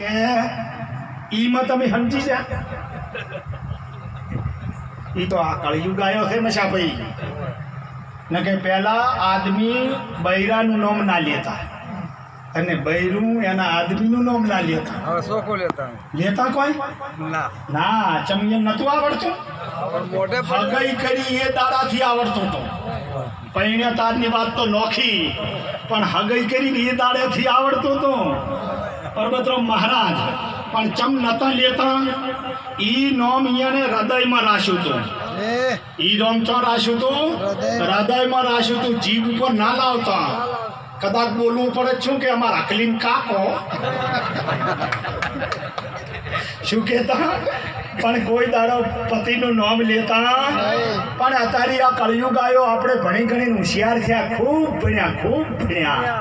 કે ઈમાં તમે સમજી જા ઈ તો આ કળિયુગ આવ્યો છે નશા ભાઈ ન કે પહેલા આદમી બૈરાનું નામ ના લેતા અને બૈરું એના આદમીનું નામ ના લેતા. હવે સોખો લેતા લેતા કોઈ ના ના ચમિયન નતું આવડતું. મોઢે હગઈ કરી એ દાડાથી આવડતું તો પૈણ્યા તારની વાત તો નોખી પણ હગઈ કરીને એ દાડેથી આવડતું તો પરબતરામ મહારાજ પણ ચમ નતા લેતા. ઈ નોમ ઈયાને હૃદયમાં રાખ્યું હતું. ઈ નોમ ચો રાખ્યું હતું હૃદયમાં રાખ્યું હતું. જીભ ઉપર ના લાવતા. કદાચ બોલવું પડે શું કે અમારા અકલીમ કાકો શું કહેતા પણ કોઈ દાડો પતિનું નામ લેતા. પણ અત્યારે આ કળિયુગ આવ્યો આપણે ભણી ગણીને હોશિયાર થયા. ખૂબ ભણ્યા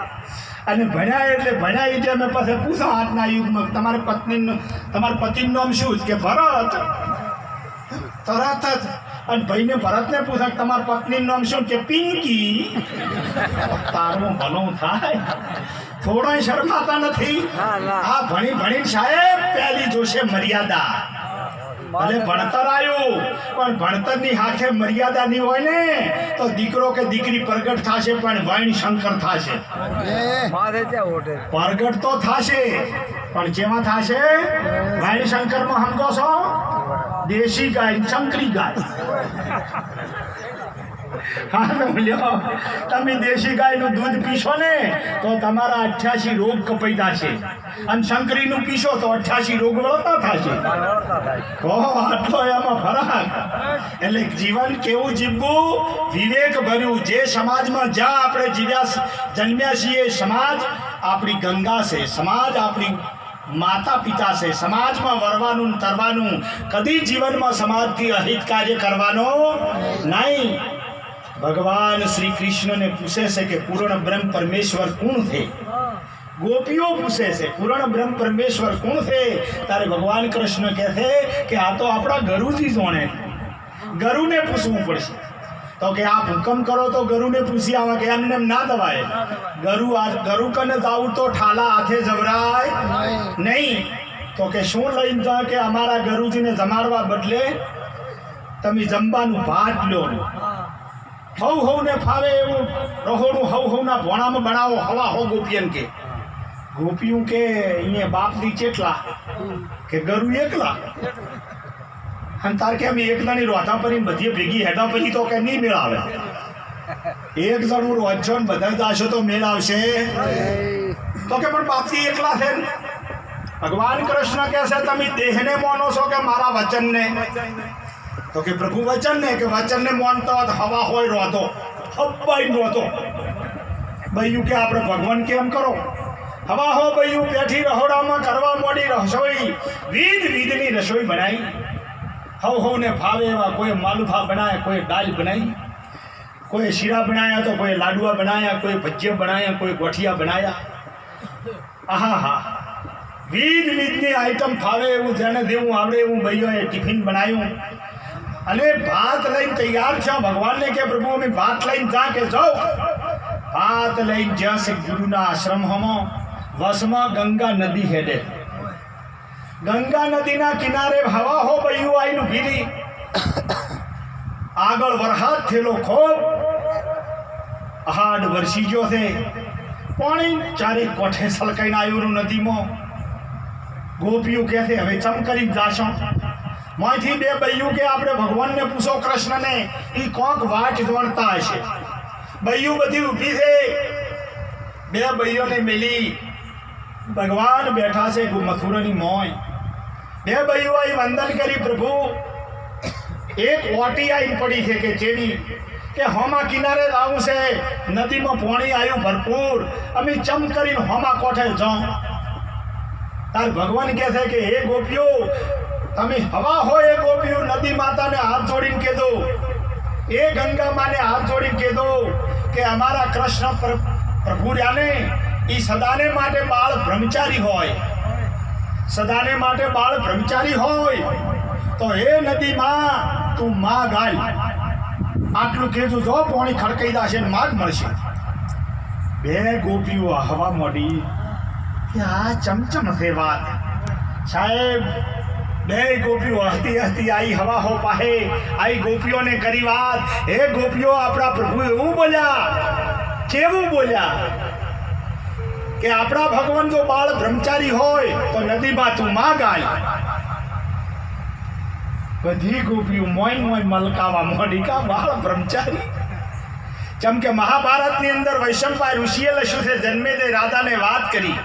અને ભણ્યા એટલે ભણ્યા એટલે અમે પછી પૂછા આજના યુગમાં તમારા પતિનું નામ શું કે ભરત. તરત જ અને ભાઈને ભરતને પૂછા તમારા પત્નીનું નામ શું કે પિંકી. તારું ભલું થાય થોડા શરમાતા નથી. આ ભણીને સાહેબ પહેલી જોશે મર્યાદા. ભલે ભણતર આવ્યું પણ ભણતરની હાથે મર્યાદા નહીં હોય ને તો દીકરો કે દીકરી પ્રગટ થશે પણ વૈણ શંકર થશે. પ્રગટ તો થશે પણ જેમાં થશે વૈણ શંકરમાં સમજો છો દેશી ગાય શંકરી ગાય. હા લ્યો તમે દેશી ગાયનું દૂધ પીશો ને તો તમારા 88 રોગ કપાઈ જશે અને શંકરીનું પીશો તો 88 રોગ વળતા થશે. આટલો એમાં ફરક. એટલે જીવન કેવું જીવવું વિવેક ભર્યું. જે સમાજમાં જ્યાં આપણે જન્મ્યા છીએ સમાજ આપણી ગંગા છે. સમાજ આપણી માતા પિતા છે. સમાજમાં વરવાનું તરવાનું કદી જીવનમાં સમાજથી અહિત કાર્ય કરવાનો નહીં. ભગવાન શ્રી કૃષ્ણને પૂછે છે કે પૂર્ણ બ્રહ્મ પરમેશ્વર કોણ છે. ગોપીઓ પૂછે છે પૂર્ણ બ્રહ્મ પરમેશ્વર કોણ છે. ત્યારે ભગવાન કૃષ્ણ કહે છે કે આ તો આપણા ગરુજી જોણે. ગરુને પૂછવું પડશે. તો કે આપ હુકમ કરો તો ગરુને પૂછી આવા કે એમને ના દવાય. ગરુ કને જાવું તો ઠાલા હાથે જવરાય નહીં. તો કે શું લઈને જા કે અમારા ગરુજીને જમાડવા બદલે તમે જમવાનું ભાત લો. હવને ફાવે એવું રહોડું હવના ભોણામાં બનાવો. હવા હો ગોપીયન કે ગોપિયું કે અહીંયા બાપ દી ચેટલા કે ગરુ એકલા. અને તાર કે અમે એકલાની રોધા પરીને બધી ભેગી હેડા પછી તો કે નહીં મેળ આવે. એક જણું રોજો ને બધા જાશો તો મેળ આવશે. તો કે પણ બાપજી એકલા છે. ભગવાન કૃષ્ણ કહે છે તમે દેહને માનો છો કે મારા વચનને. તો કે પ્રભુ વચન ને કે વચનને માનતો હવા હોય રોતો હબ્બાઈ રોતો. બૈયું કે આપણે ભગવાન કેમ કરો. હવા હો બૈયું બેઠી રહોડામાં કરવા મોડી રસોઈ વિધની રસોઈ બનાવી. હવને ફાવે એવા કોઈ માલુફા બનાવ્યા, કોઈ દાલ બનાવી, કોઈ શીરા બનાવ્યા, તો કોઈ લાડુઆ બનાવ્યા, કોઈ ભજીયા બનાવ્યા, કોઈ ગોઠિયા બનાવ્યા. હા વિધની આઈટમ ફાવે એવું જેને દેવું આવડે એવું ભાઈઓએ ટિફિન બનાવ્યું અને ભાત લઈને તૈયાર છે. ભગવાનને કે પ્રભુ અમે ભાત લઈને જા કે જાઓ. ભાત લઈને જ્યાં ગુરુના આશ્રમમાં વસમાં ગંગા નદી હેડે. ગંગા નદીના કિનારે હવા હો બૈયું આવીને ભીરી. આગળ વરસાદ થયેલો ખૂબ હાડ વરસી ગયો છે. પાણી ચારે કોઠે સલકાઈને આવ્યું નદીમાં. ગોપીઓ કહે છે હવે ચમ કરી જાશો. માંથી બે બૈયું કે આપણે ભગવાનને પૂછો કૃષ્ણને એ કોક વાટ જોડતા હશે. બૈયું બધી ઊભી છે. બે બૈયોને મેલી ભગવાન બેઠા છે મથુરાની મોય. બે બૈયું આવી વંદન કરી. પ્રભુ એક ઓટી આવી પડી છે કે જેવી કે હોમા કિનારે આવું છે. નદીમાં પાણી આવ્યું ભરપૂર. અમે ચમ કરીને હોમા કોઠે જાઉં. તાર ભગવાન કહે છે કે હે ગોપીઓ તમે હવા હોય એ ગોપીઓ નદી માતાને હાથ જોડીને કહેજો. એ ગંગા માને હાથ જોડીને કહેજો કે અમારા કૃષ્ણ પ્રભુ રહ્યાને એ સદાને માટે બાળ બ્રહ્મચારી હોય. સદાને માટે બાળ બ્રહ્મચારી હોય તો એ નદીમાં તું માં ગાય. આટલું કહેજો જો પાણી ખડકાઈ જશે ને માગ મળશે. બે ગોપીઓ હવા મોડી કે આ ચમચમ છે વાત. સાહેબ બે ગોપીઓ હસતી હસતી આઈ હવા હો પાહે આઈ ગોપીઓને કરી વાત. હે ગોપીઓ, આપણા પ્રભુ એવું બોલ્યા, કેવું બોલ્યા કે આપણા ભગવાન જો બાળ બ્રહ્મચારી હોય તો નદીમાં તું માં ગાય. બધી ગોપીઓ મોય મોય મલકાવા મોડી કા બાળ બ્રહ્મચારી. જેમ કે મહાભારતની અંદર વૈશંપાય ઋષિએ લખ્યું છે, જન્મે તે રાધાને વાત કરી.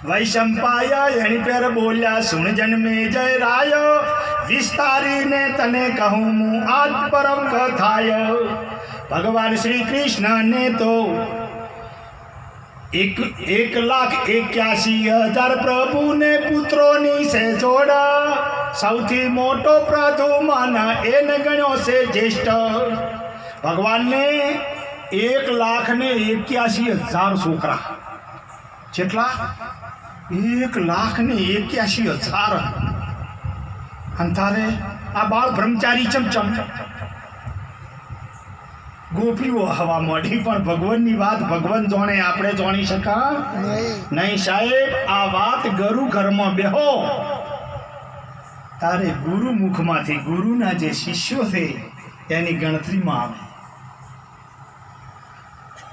વૈશંપાય એની પેર બોલ્યા, સુણ જન્મે જય રાય, વિસ્તારીને તને કહું હું આજ પરમ કથાય. ભગવાન શ્રી કૃષ્ણને તો 1,81,000 પ્રભુને પુત્રોની છે જોડા. સૌથી મોટો પ્રધુમાન એને ગણ્યો છે જ્યેષ્ઠ. ભગવાનને 1,81,000 છોકરા. કેટલા? 1,81,000. અંતારે આ બાળ બ્રહ્મચારી ચમચમ. ગોપીઓ હવા મોઢી, પણ ભગવાનની વાત ભગવાન જાણે, આપણે જાણી શકા નહીં. સાહેબ, આ વાત ગુરુ ઘરમાં બેહો તારે ગુરુ મુખમાંથી ગુરુના જે શિષ્યો છે એની ગણતરીમાં આવે.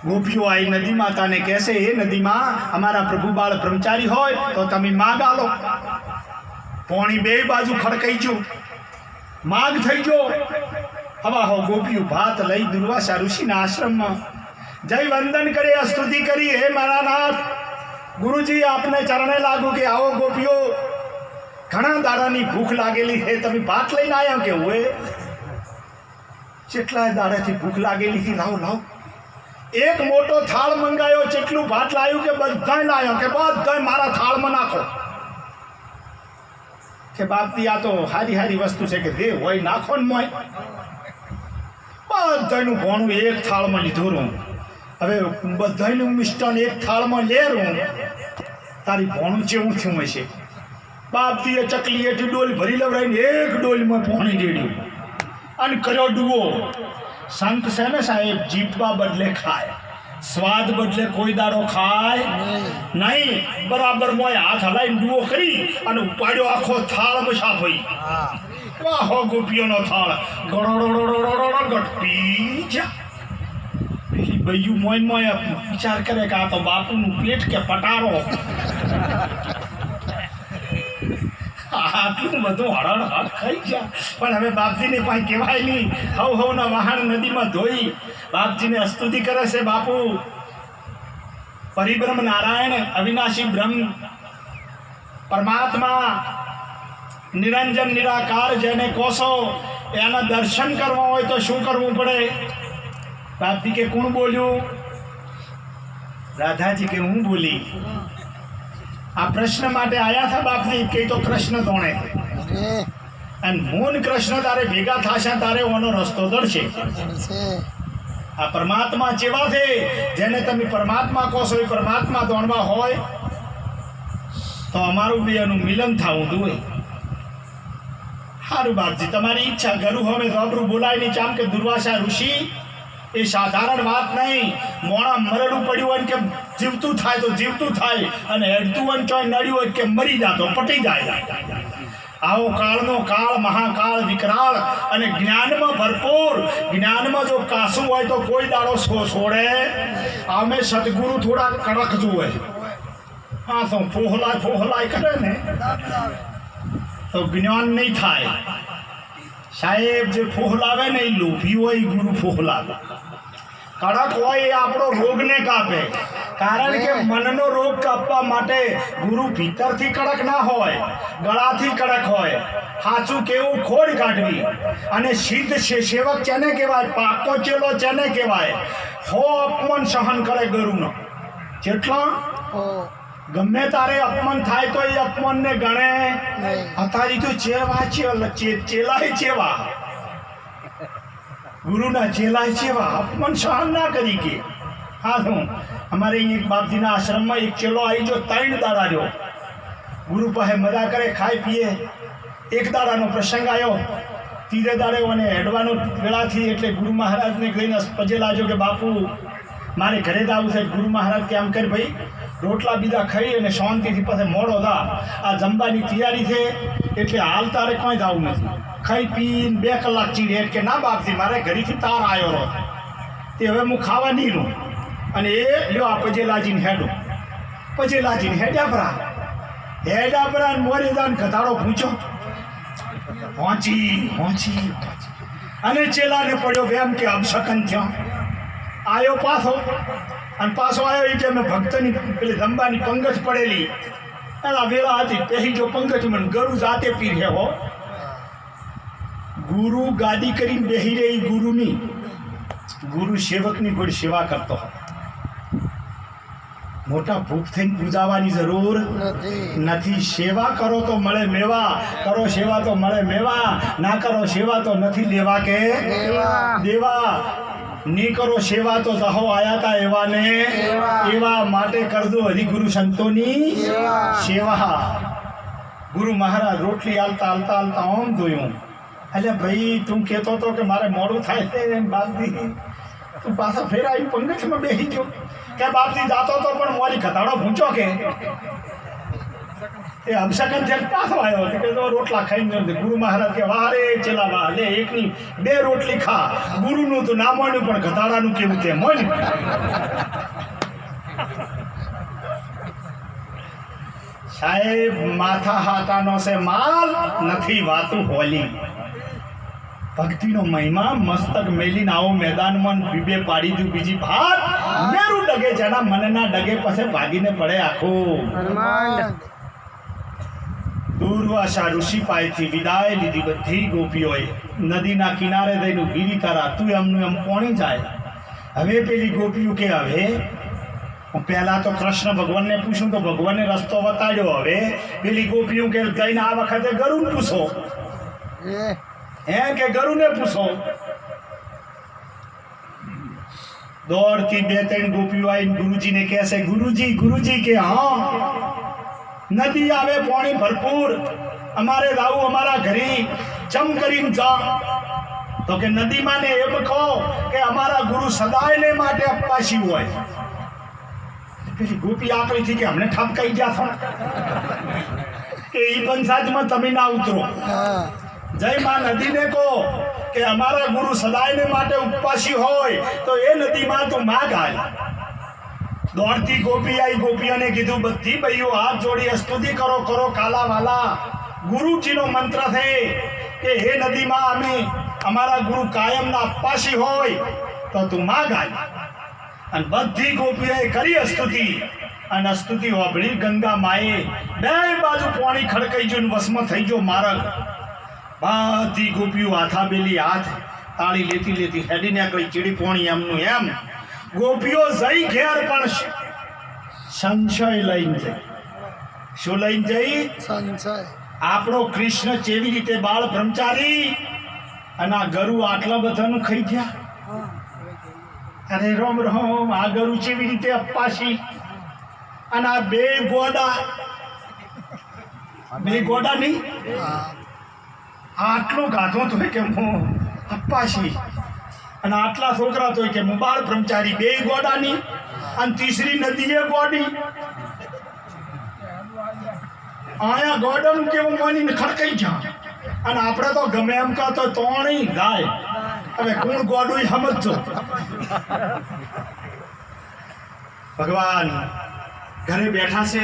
ગોપીઓ આઈ નદી માતાને કહેશે, એ નદીમાં અમારા પ્રભુ બાળ બ્રહ્મચારી હોય તો તમે માગ આલો. પોણી બે બાજુ ખડકાઈ ગયું, માગ થઈ ગયો. હવા હો ગોપીઓ ભાત લઈ દુર્વાસા ઋષિના આશ્રમમાં જય વંદન કરે, સ્તુતિ કરી. હે મારા નાથ ગુરુજી, આપને ચરણે લાગુ કે આવો ગોપીઓ, ઘણા દાડાની ભૂખ લાગેલી છે, તમે ભાત લઈને આવ્યા કે હોય? કેટલાય દાડાથી ભૂખ લાગેલી હતી, લાવો લાવો. એક મોટો થાળ મંગાયો, જેટલું ભાત લાવ્યું કે બધાય લાવ્યો કે બધાય મારા થાળમાં નાખો. કે બાપતી આ તો હારી હારી વસ્તુ છે કે જે હોય નાખો ને મોય. બધાનું ભોણું એક થાળમાં લીધું રહું. હવે બધાનું મિષ્ટાન એક થાળમાં લે રહું. તારી ભોણું જેવું થયું હશે. બાપતીએ ચકલી એથી ડોલ ભરી લવરાઈને એક ડોલમાં ભોણી દેડ્યું અને કર્યો ડૂવો. સંત છે ને સાહેબ, જીભવા બદલે ખાય, સ્વાદ બદલે કોઈ દાડો ખાય નહીં. બરાબર મોય હાથ હલાઈને ડૂવો કરી અને ઉપાડ્યો આખો થાળ મસાફઈ. વાહો ગોપીઓનો થાળ ગળોડોડોડોડોડો ગટપી જા. પેલી બૈયું મોય મોય વિચાર કરે કે આ તો બાપુનું પેટ કે પટારો. આટલું બધું હળડ હળ ખાઈ ગયા. પણ હવે બાપજીને પાસે કહેવાય નહીં. હવના વહાણ નદીમાં ધોઈ બાપજીને સ્તુતિ કરે છે. બાપુ પરિબ્રહ્મ નારાયણ, અવિનાશી બ્રહ્મ પરમાત્મા, નિરંજન નિરાકાર જેને કોસો, એના દર્શન કરવા હોય તો શું કરવું પડે? બાપજી કે કોણ બોલ્યું? રાધાજી કે હું બોલી. આ પ્રશ્ન માટે આયા હતા બાપજી કે તો કૃષ્ણ તોણે, અને મોન કૃષ્ણ તારે ભેગા થશે તારે ઓનો રસ્તો દળશે. આ પરમાત્મા જેવા છે, જેને તમે પરમાત્મા કહો છો, એ પરમાત્મા દોણવા હોય તો અમારું બી એનું મિલન થવું જોઈએ. સારું બાપજી, તમારી ઈચ્છા. ગરુ હવે રબરું બોલાય નહીં. ચામ કે દુર્વાસા ઋષિ એ સાધારણ વાત નહીં. મોણા મરડું પડ્યું હોય કે જીવતું થાય તો જીવતું થાય, અને હેડતું હોય ચોય નડ્યું હોય કે મરી જાતો પટી જાય. આવો કાળનો કાળ, મહાકાળ, વિકરાળ અને જ્ઞાનમાં ભરપૂર. જ્ઞાનમાં જો કાસું હોય તો કોઈ દાડો છોડે. અમે સદગુરુ થોડા કડક જુએ. હા તો ફોહલાય કરે ને તો જ્ઞાન નહીં થાય. સાહેબ, જે ફોહલાવે ને એ લોભી હોય, ગુરુ ફોહલાવે. કડક હોય એ આપણો રોગને કાપે. કારણ કે મનનો રોગ કાપવા માટે ગુરુ ભીતરથી કડક ના હોય, ગળાથી કડક હોય. સાચું કેવું, ખોડ કાઢવી. અને સિદ્ધ છે સેવક જેને કહેવાય, પાકો ચેલો જેને કહેવાય. હો અપમાન સહન કરે ગુરુનો. જેટલા ગમે તારે અપમાન થાય તો એ અપમાનને ગણે. અત્યારે તો ચેલાય ચેવા, ગુરુના ચેલાય ચેવા, અપમાન સહન ના કરી કે. હા હું અમારે અહીં એક બાપજીના આશ્રમમાં એક ચેલો આવી જો 3 દાડા રહ્યો. ગુરુ પાસે મજા કરે, ખાય પીએ. એક દાડાનો પ્રસંગ આવ્યો, 3 દાડે અને હેડવાનો વેળાથી એટલે ગુરુ મહારાજને કહીને પજે લાજો કે બાપુ મારે ઘરે જ આવું છે. ગુરુ મહારાજ કે આમ કર ભાઈ, રોટલા બીજા ખાઈ અને શાંતિથી પછી મોડો થા આ જમવાની તૈયારી છે એટલે હાલ તારે કોઈ જવું નથી. ખાઈ પીને 2 કલાક ચીડે કે ના બાપથી મારે ઘરેથી તાર આવ્યો રહો તે હવે હું ખાવા નહીં રહું. અને એ લ્યો આ પજેલાજીને હેડ્યા પરા મોરે દાન ગધાડો પૂછો પહોંચી અને ચેલાને પડ્યો વેમ કે અપશકન થયો. આવ્યો પાછો આવ્યો એ કે અમે ભક્તની પેલી જમવાની પંગત પડેલી એના વેળા હતી પહેરી જો પંગત મને ગરુ જાતે પી હો. ગુરુ ગાદી કરીને બેહી રહી ગુરુની, ગુરુ સેવકની કોઈ સેવા કરતો. મોટા ભૂખ થઈને પૂજાવાની જરૂર નથી. સેવા કરો તો મળે મેવા, કરો સેવા તો મળે મેવા, ના કરો સેવા તો નથી લેવા કે દેવા. ની કરો સેવા તો જહો આયા તા એવાને એવા, માટે કરજો હરી ગુરુ સંતોની સેવા. ગુરુ મહારાજ રોટલી હાલતા આમ જોયું. એટલે ભાઈ તું કહેતો હતો કે મારે મોડું થાય છે એમ બાપજી તું પાછા ફેરાવી પંગતમાં બેસી ગયો કે બાપજી જાતો તો પણ મોરી ઘટાડો પૂછો કે એ અભિષેકન જેમ પાછો આવ્યો કે તો રોટલા ખાઈને ગુરુ મહારાજ કે વાહ રે ચેલા વાહ લે એકની 2 રોટલી ખા. ગુરુનું તો ના માન્યું પણ ઘટાડાનું કેવું તે માન્યું. સાહેબ માથા હાટાનો છે માલ નથી વાતું હોલી. ભક્તિનો મહિમા મસ્તક મેલીને આવો મેદાનમાં બીબે પાડી દઉં બીજી ભાત મેરું ડગે જેના મનના ડગે પછી ભાગીને પડે આખો. દુર્વાસા ઋષિ પાસેથી વિદાય લીધી બધી ગોપીઓએ. નદીના કિનારે જઈને ગીરી તારા તું એમનું એમ પોણી જાય. હવે પેલી ગોપીઓ કે હવે પહેલાં તો કૃષ્ણ ભગવાનને પૂછું તો ભગવાનને રસ્તો બતાડ્યો. હવે પેલી ગોપીઓ કે જઈને આ વખતે ગરુને પૂછો કે ગરુને પૂછો. દોડતી 2-3 ગોપીઓ આવીને ગુરુજીને કહેશે ગુરુજી કે હા નદી આવે પાણી ભરપૂર અમારે જાવું અમારા ઘરે ચમ કરીને જા. તો કે નદીમાં ને એમ કહો કે અમારા ગુરુ સદાયને માટે અપાશી હોય. પછી ગોપી આકડીથી કે અમને ઠપકાઈ ગયા છો કે એ પંચાયતમાં તમે ના ઉતરો. જય માં નદીને કહો કે અમારા ગુરુ સદાયને માટે ઉપવાસી હોય તો એ નદીમાં તું માગ હાલ. દોડતી ગોપી આવી ગોપીઓને કીધું બધી ભાઈઓ હાથ જોડી સ્તુતિ કરો કાલાવાલા. ગુરુજીનો મંત્ર છે કે હે નદીમાં અમે અમારા ગુરુ કાયમના ઉપવાસી હોય તો તું માગ હાલ. અને બધી ગોપીઓએ કરી સ્તુતિ અને સ્તુતિ વાપરી ગંગા માએ 2 બાજુ પાણી ખડકાઈ ગયું વસમાં થઈ ગયો માર્ગ. બધી ગોપીઓ હાથાબેલી હાથ તાળી લેતી હેડી નીકળી ચીડી પોણી એમનું એમ. ગોપીઓ જઈ ઘેર પણ સંશય લઈને જઈ. શું લઈને જઈ? સંશય. આપણો કૃષ્ણ કેવી રીતે બાળ બ્રહ્મચારી અને આ ગરુ આટલા બધાનું ખાઈ ગયા. અરે રોમ આ ગરુ કેવી રીતે અપાશી અને આ 2 ગોડા નહીં આટલો ગાધો તો કે હું અપાશી અને આટલા છોકરા તો કે હું બાળ બ્રહ્મચારી. 2 ગોડાની અને ત્રીસરી નદી એ ગોડી. આયા ગોડાનું કેવું માનીને ખડકાઈ ગયા. અને આપણે તો ગમે એમ કહો તોણી ગાય. હવે કોણ ગોડું સમજજો. ભગવાન ઘરે બેઠા છે.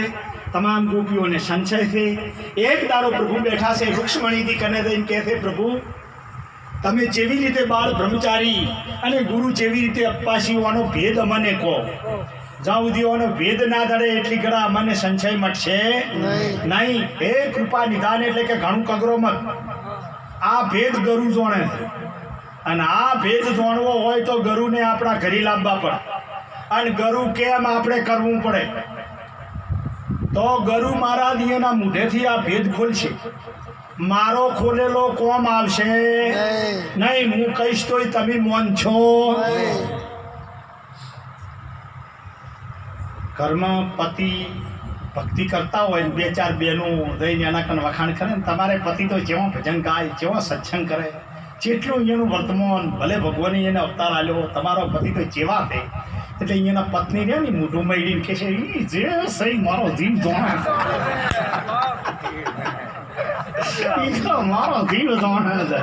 તમામ ગોપીઓને સંશય છે. એક દાડો પ્રભુ બેઠા છે. રૂક્ષ્મણીથી કને દઈને કહે છે પ્રભુ તમે જેવી રીતે બાળ બ્રહ્મચારી અને ગુરુ જેવી રીતે અપાશીઓનો ભેદ અમને કહો. જ્યાં સુધીઓનો ભેદ ના ધડે એટલી ઘડા અમને સંશય મટશે નહીં. હે કૃપા નિધાન એટલે કે ઘણું કગરો મત. આ ભેદ ગરુ જોણે છે અને આ ભેદ જાણવો હોય તો ગરુને આપણા ઘરે લાવવા પડે. અને ગરુ કેમ આપણે કરવું પડે તો ગરુ મારા દિયના મુઢેથી આ ભેદ ખોલશે. મારો ખોલેલો કોમ આવશે નહીં. હું કહીશ તોય તમે મોન છો. ઘરમાં પતિ ભક્તિ કરતા હોય ને 2-4 બહેનો રહીને એના કન વખાણ કરે ને તમારે પતિ તો જેવો ભજન ગાય જેવો સત્સંગ કરે જેટલું એનું વર્તમાન ભલે ભગવાને એને અવતાર આલ્યો તમારો પતિ તો જેવા છે એટલે અહીંયાના પત્ની રહ્યા ને મોઢું મળી કે છે "ઈ જે સહી મારો જીવ જોણે ઈ તો મારો જીવ જોણે છે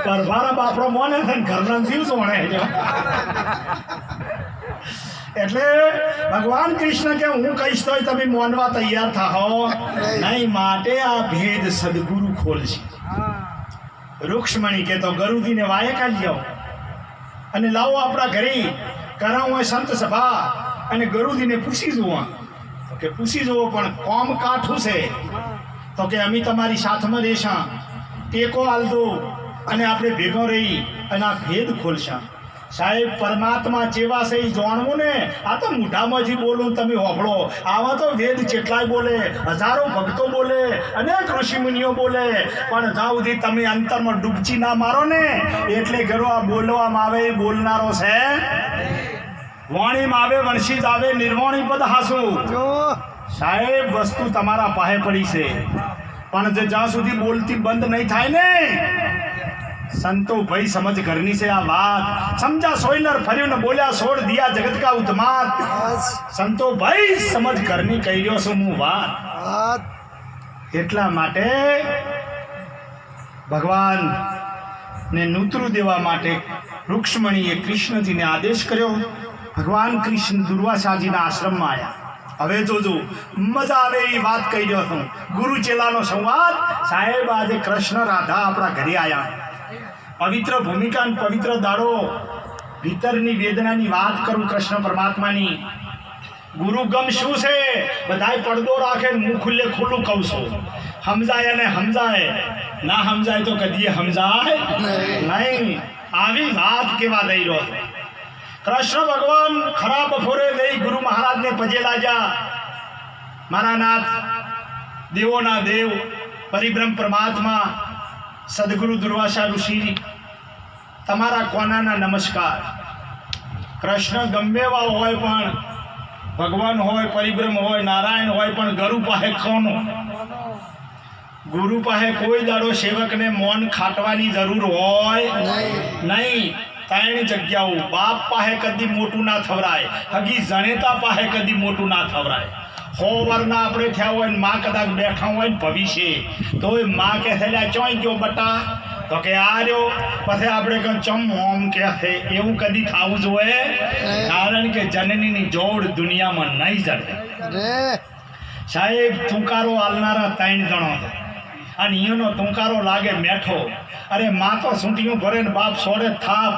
પણ મારા બાપડો મોને છે ને ઘરના જીવ જોણે છે." એટલે ભગવાન કૃષ્ણ કે હું કહીશ તોય તમે માનવા તૈયાર થાઓ નહીં, માટે આ ભેદ સદગુરુ ખોલશે. રૂક્ષ્મણી કે તો ગરુજીને વાયે કાઢી આવો અને લાવો આપણા ઘરે કરાવું હોય સંત સભા અને ગરુજીને પૂછી જુઓ કે પૂછી જુઓ પણ કોમ કાઠું છે તો કે અમે તમારી સાથમાં રહેશા, ટેકો આલદો અને આપણે ભેગો રહી અને આ ભેદ ખોલશા. સાહેબ પરમાત્મા જેવા છે એ જાણવું ને, આ તો મોઢામાંથી બોલું તમે હોભળો, આવા તો વેદ કેટલાય બોલે, હજારો ભક્તો બોલે, અનેક ઋષિમુનિઓ બોલે, પણ જ્યાં સુધી તમે અંતરમાં ડૂબચી ના મારો ને એટલે ઘરો આ બોલવામાં આવે એ બોલનારો છે. વાણીમાં આવે વણસી જ આવે, નિર્વાણી પદ હાસું. સાહેબ વસ્તુ તમારા પાસે પડી છે પણ જે જ્યાં સુધી બોલતી બંધ નહીં થાય ને સંતો ભાઈ સમજ ઘરની છે આ વાત. સમજા સોયનર ફર્યું ને બોલ્યા છોડ દિયા જગત કા ઉત્માત. સંતો ભાઈ સમજ ઘરની કહી રહ્યો છું હું વાત. એટલા માટે ભગવાન ને નૂતરું દેવા માટે રૂક્ષ્મણીએ કૃષ્ણજીને આદેશ કર્યો. ભગવાન કૃષ્ણ દુર્વાસાજીના આશ્રમમાં આવ્યા. હવે જોજો મજા આવે એ વાત કહી રહ્યો છું. ગુરુ ચેલાનો સંવાદ. સાહેબ આજે કૃષ્ણ રાધા આપણા ઘરે આવ્યા. પવિત્ર ભૂમિકા અને પવિત્ર દાડો ભીતરની વેદનાની વાત કરું કૃષ્ણ પરમાત્માની. ગુરુગમ શું છે બધાય પડદો રાખે હું ખુલ્લે ખુલ્લું કહું છું. સમજાય અને સમજાય, ના સમજાય તો કદી સમજાય નહીં. આવી વાત કેવા દઈ રહ્યો છે. કૃષ્ણ ભગવાન ખરા બપોરે લઈ ગુરુ મહારાજને પજે લાગ્યા. મારા નાથ, દેવોના દેવ, પરિબ્રહ્મ પરમાત્મા સદગુરુ દુર્વાસા ઋષિ, તમારા કોનાના નમસ્કાર. કૃષ્ણ ગમે એવા હોય પણ ભગવાન હોય, પરિબ્રહ્મ હોય, નારાયણ હોય, પણ ગુરુ પાસે કોનો? ગુરુ પાસે કોઈ દાડો સેવકને મૌન ખાટવાની જરૂર હોય નહીં. ત્રણ જગ્યાઓ બાપ પાસે કદી મોટું ના થવરાય, હગી જણેતા પાસે કદી મોટું ના થવરાય. 100 વર્ષના આપણે થયા હોય ને માં કદાચ બેઠા હોય ને ભવિષ્ય તોય માં કે થયેલા ચોઈ ગયો બટા તો કે આ રહ્યો, પછી આપણે કહે ચમ ઓમ કે છે. એવું કદી થવું જોઈએ કારણ કે જનનીની જોડ દુનિયામાં નહીં જડે. સાહેબ તુકારો આલનારા 3 જણો છે અને અહીંયાનો તુકારો લાગે મેઠો. અરે માં તો સૂંટીઓ ભરે ને બાપ છોડે થાપ.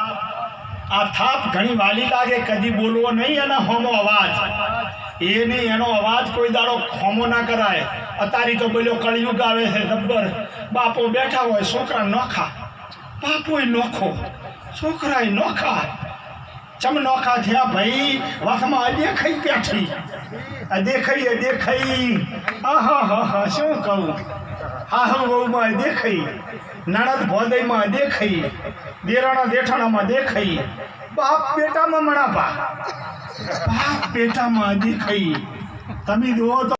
આ થાપ ઘણી વાલી લાગે, કદી બોલવો નહીં એના હોમો અવાજ. એ નહીં એનો અવાજ કોઈ દાડો હોમો ના કરાય. અતારી તો બોલ્યો કળિયુગ આવે છે જબ્બર. બાપો બેઠા હોય, છોકરા નોખા, બાપોય નોખો, છોકરાય નોખા. ચમ નોખા થયા ભાઈ? વખમાં દેખાઈ બેઠી, દેખાઈ દેખાઈ. હા હા હા શું કહું. હા બહુમાં દેખાઈ, નણદ ભોદયમાં દેખાઈ, દેરાણા દેઠાણામાં દેખાઈ, બાપ બેટામાં મણાપા, બાપ બેટામાં દેખાઈ. તમે જુઓ તો